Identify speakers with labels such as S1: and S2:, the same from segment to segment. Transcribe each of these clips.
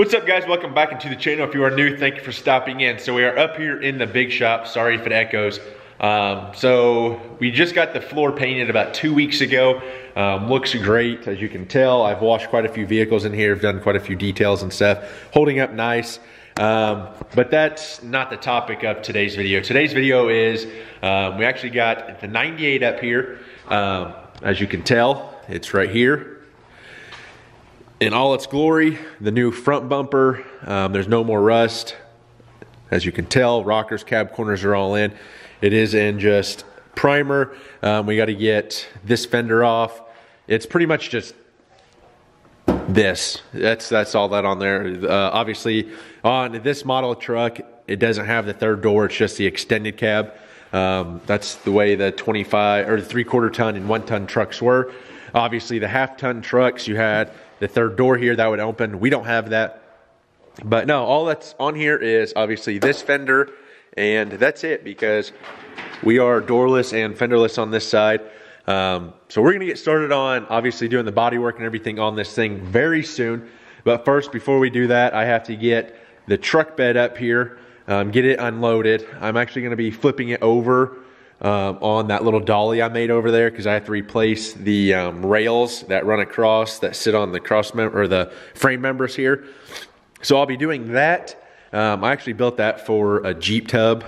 S1: What's up, guys? Welcome back into the channel. If you are new, thank you for stopping in. So we are up here in the big shop. Sorry if it echoes. So we just got the floor painted about 2 weeks ago. Looks great, as you can tell. I've washed quite a few vehicles in here. I've done quite a few details and stuff. Holding up nice. But that's not the topic of today's video. Today's video is, we actually got the 98 up here. As you can tell, it's right here in all its glory. The new front bumper, there's no more rust. As you can tell, rockers, cab corners are all in. It is in just primer. We got to get this fender off. It's pretty much just this. That's all that on there. Obviously, on this model truck, it doesn't have the third door. It's just the extended cab. That's the way the 25 or the 3/4 ton and 1 ton trucks were. Obviously, the 1/2 ton trucks, you had the third door here that would open. We don't have that. But no, all that's on here is obviously this fender, and that's it, because we are doorless and fenderless on this side. So we're gonna get started on obviously doing the body work and everything on this thing very soon. But first, before we do that, I have to get the truck bed up here, get it unloaded. I'm actually gonna be flipping it over on that little dolly I made over there, because I have to replace the rails that run across, that sit on the cross member or the frame members here. So I'll be doing that. I actually built that for a Jeep tub,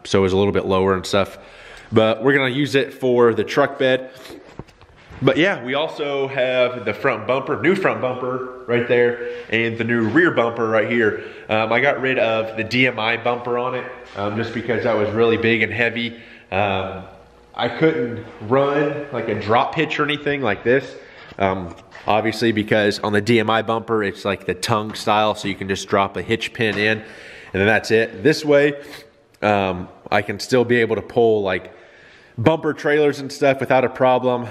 S1: so it was a little bit lower and stuff. But we're gonna use it for the truck bed. But yeah, we also have the front bumper, new front bumper right there, and the new rear bumper right here. I got rid of the D.M.I bumper on it, just because that was really big and heavy. I couldn't run like a drop hitch or anything like this. Obviously, because on the D.M.I bumper, it's like the tongue style, so you can just drop a hitch pin in, and then that's it. This way, I can still be able to pull like bumper trailers and stuff without a problem.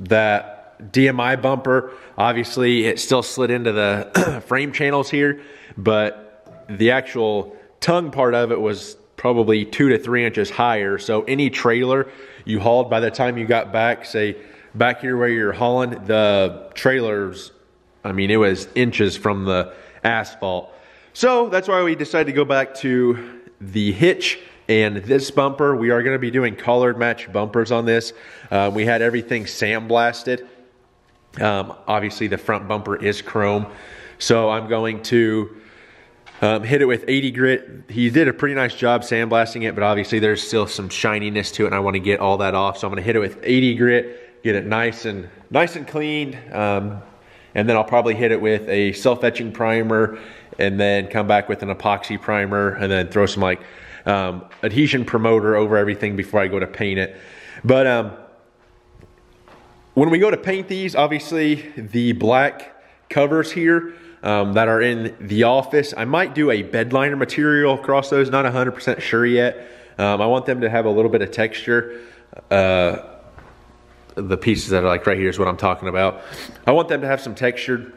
S1: That D.M.I bumper, obviously, it still slid into the frame channels here, but the actual tongue part of it was probably 2 to 3 inches higher. So any trailer you hauled, by the time you got back, say back here where you're hauling, the trailers, I mean, it was inches from the asphalt. So that's why we decided to go back to the hitch and this bumper. We are going to be doing collared match bumpers on this. We had everything sandblasted. Obviously the front bumper is chrome, so I'm going to hit it with 80 grit. He did a pretty nice job sandblasting it, but obviously there's still some shininess to it, and I want to get all that off. So I'm going to hit it with 80 grit, get it nice and cleaned, and then I'll probably hit it with a self-etching primer, and then come back with an epoxy primer, and then throw some like adhesion promoter over everything before I go to paint it. But when we go to paint these, obviously the black covers here that are in the office, I might do a bed liner material across those. Not 100% sure yet. I want them to have a little bit of texture. The pieces that are like right here is what I'm talking about. I want them to have some texture.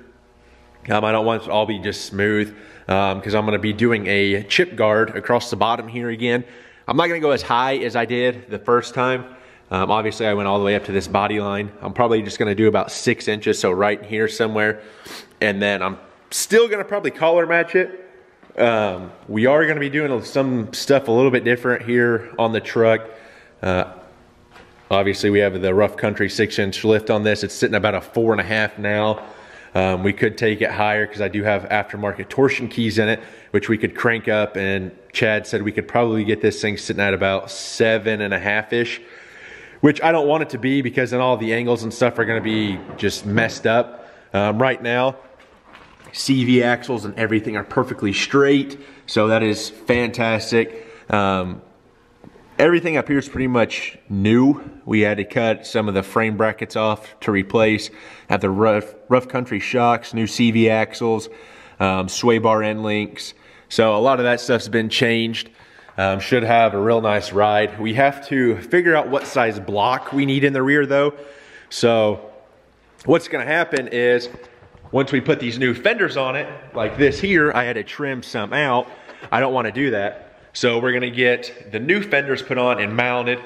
S1: I don't want it to all be just smooth, because I'm going to be doing a chip guard across the bottom here again. I'm not going to go as high as I did the first time. Obviously I went all the way up to this body line. I'm probably just going to do about 6 inches, so right here somewhere. And then I'm still going to probably collar match it. We are going to be doing some stuff a little bit different here on the truck. Obviously we have the rough country 6-inch lift on this. It's sitting about a 4.5 now. We could take it higher, because I do have aftermarket torsion keys in it, which we could crank up, and Chad said we could probably get this thing sitting at about 7.5-ish, which I don't want it to be, because then all the angles and stuff are going to be just messed up. Right now, CV axles and everything are perfectly straight, so that is fantastic. Everything up here is pretty much new. We had to cut some of the frame brackets off to replace. Have the rough country shocks, new CV axles, sway bar end links. So a lot of that stuff's been changed. Should have a real nice ride. We have to figure out what size block we need in the rear though. So what's gonna happen is, once we put these new fenders on it, like this here, I had to trim some out. I don't want to do that. So we're gonna get the new fenders put on and mounted,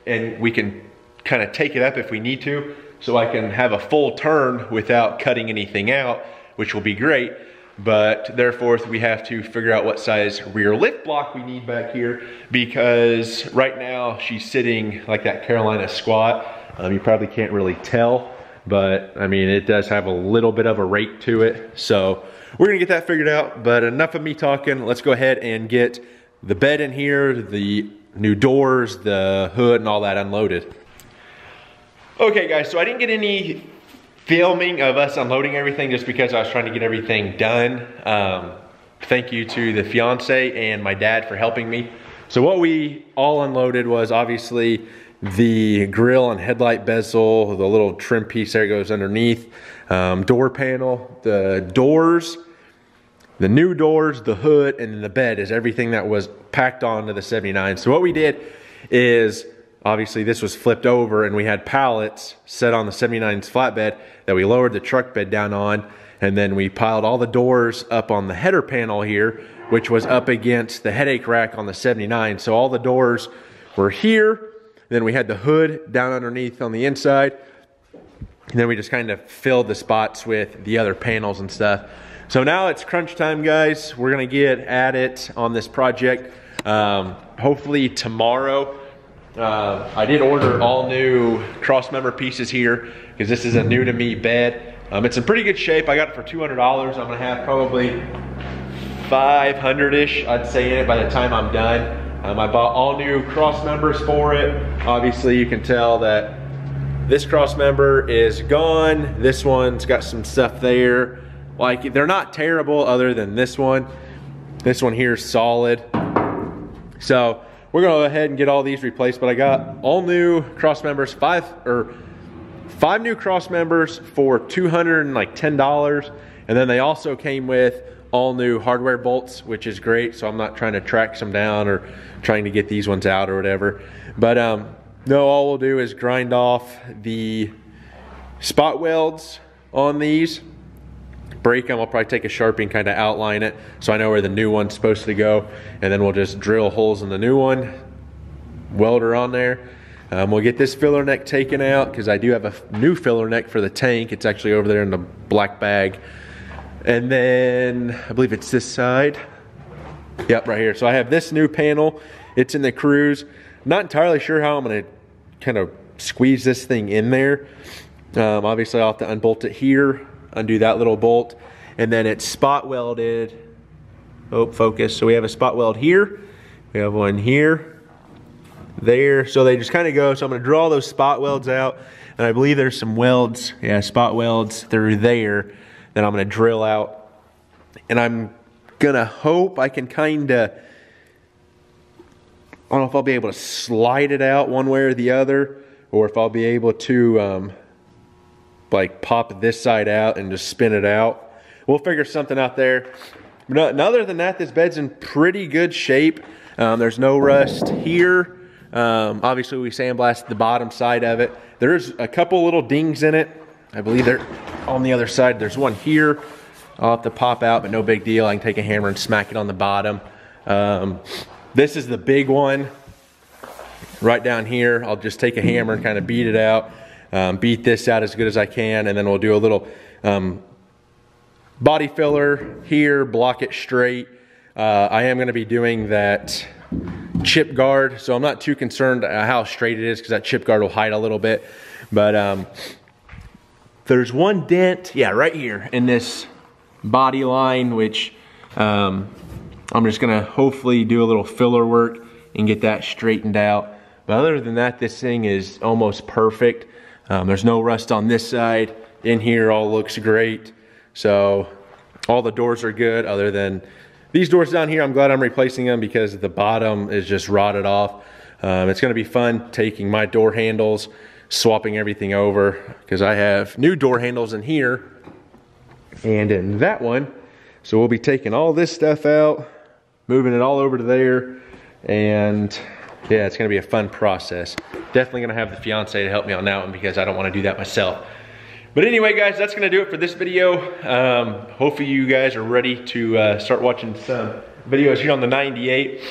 S1: and we can kind of take it up if we need to, so I can have a full turn without cutting anything out, which will be great. but therefore we have to figure out what size rear lift block we need back here, because right now she's sitting like that Carolina squat. You probably can't really tell, but I mean, it does have a little bit of a rake to it. So we're gonna get that figured out, but enough of me talking. Let's go ahead and get the bed in here, the new doors, the hood, and all that unloaded. Okay guys, so I didn't get any filming of us unloading everything just because I was trying to get everything done. Thank you to the fiance and my dad for helping me. So what we all unloaded was obviously the grill and headlight bezel, the little trim piece there goes underneath, door panel, the doors, the new doors, the hood, and then the bed is everything that was packed onto the 79. So what we did is, obviously this was flipped over and we had pallets set on the 79's flatbed that we lowered the truck bed down on, and then we piled all the doors up on the header panel here, which was up against the headache rack on the 79. So all the doors were here, then we had the hood down underneath on the inside, and then we just kind of filled the spots with the other panels and stuff. So now it's crunch time, guys. We're gonna get at it on this project. Hopefully tomorrow. I did order all new cross member pieces here because this is a new to me bed. It's in pretty good shape. I got it for $200. I'm gonna have probably 500-ish, I'd say, in it by the time I'm done. I bought all new cross members for it. Obviously you can tell that this cross member is gone. This one's got some stuff there. Like, they're not terrible other than this one. This one here is solid. So we're gonna go ahead and get all these replaced, but I got all new cross members, five new cross members for $210. And then they also came with all new hardware bolts, which is great. So I'm not trying to track some down or trying to get these ones out or whatever. But no, all we'll do is grind off the spot welds on these, break them. I'll probably take a Sharpie and kind of outline it so I know where the new one's supposed to go, and then we'll just drill holes in the new one, weld her on there. We'll get this filler neck taken out because I do have a new filler neck for the tank. It's actually over there in the black bag. And then I believe it's this side. Yep, right here. So I have this new panel. It's in the cruise. Not entirely sure how I'm gonna kind of squeeze this thing in there. Obviously I'll have to unbolt it here, undo that little bolt, and then it's spot welded. Oh, focus. So we have a spot weld here. We have one here, there. So they just kind of go. So I'm gonna draw those spot welds out, and I believe there's some welds, yeah, spot welds through there that I'm gonna drill out. And I'm gonna hope I can kinda, I don't know if I'll be able to slide it out one way or the other, or if I'll be able to like pop this side out and just spin it out. We'll figure something out there. But other than that, this bed's in pretty good shape. There's no rust here. Obviously we sandblasted the bottom side of it. There's a couple little dings in it. I believe they're on the other side. There's one here. I'll have to pop out, but no big deal. I can take a hammer and smack it on the bottom. This is the big one right down here. I'll just take a hammer and kind of beat it out. Beat this out as good as I can, and then we'll do a little body filler here, block it straight. I am going to be doing that chip guard, so I'm not too concerned how straight it is because that chip guard will hide a little bit. But there's one dent, yeah, right here in this body line, which I'm just going to hopefully do a little filler work and get that straightened out. But other than that, this thing is almost perfect. There's no rust on this side. In here all looks great. So all the doors are good other than these doors down here. I'm glad I'm replacing them because the bottom is just rotted off. It's gonna be fun taking my door handles, swapping everything over, because I have new door handles in here and in that one. So we'll be taking all this stuff out, moving it all over to there, and yeah, it's gonna be a fun process. Definitely gonna have the fiance to help me on that one because I don't wanna do that myself. But anyway, guys, that's gonna do it for this video. Hopefully you guys are ready to start watching some videos here on the 98.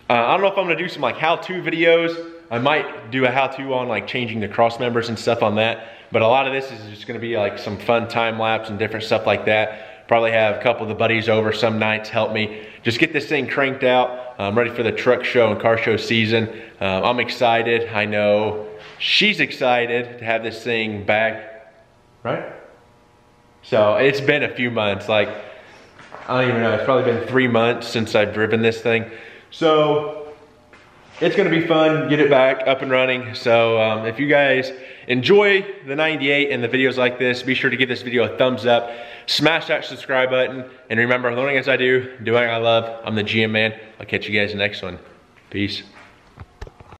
S1: I don't know if I'm gonna do some like how-to videos. I might do a how-to on like changing the cross members and stuff on that. But a lot of this is just gonna be like some fun time lapse and different stuff like that. Probably have a couple of the buddies over some nights help me just get this thing cranked out. I'm ready for the truck show and car show season. I'm excited. I know she's excited to have this thing back, right? So it's been a few months, like, I don't even know, it's probably been 3 months since I've driven this thing. So it's gonna be fun, get it back up and running. So if you guys enjoy the 98 and the videos like this, be sure to give this video a thumbs up, smash that subscribe button, and remember, learning as I do, doing what I love. I'm the GM man. I'll catch you guys in the next one. Peace.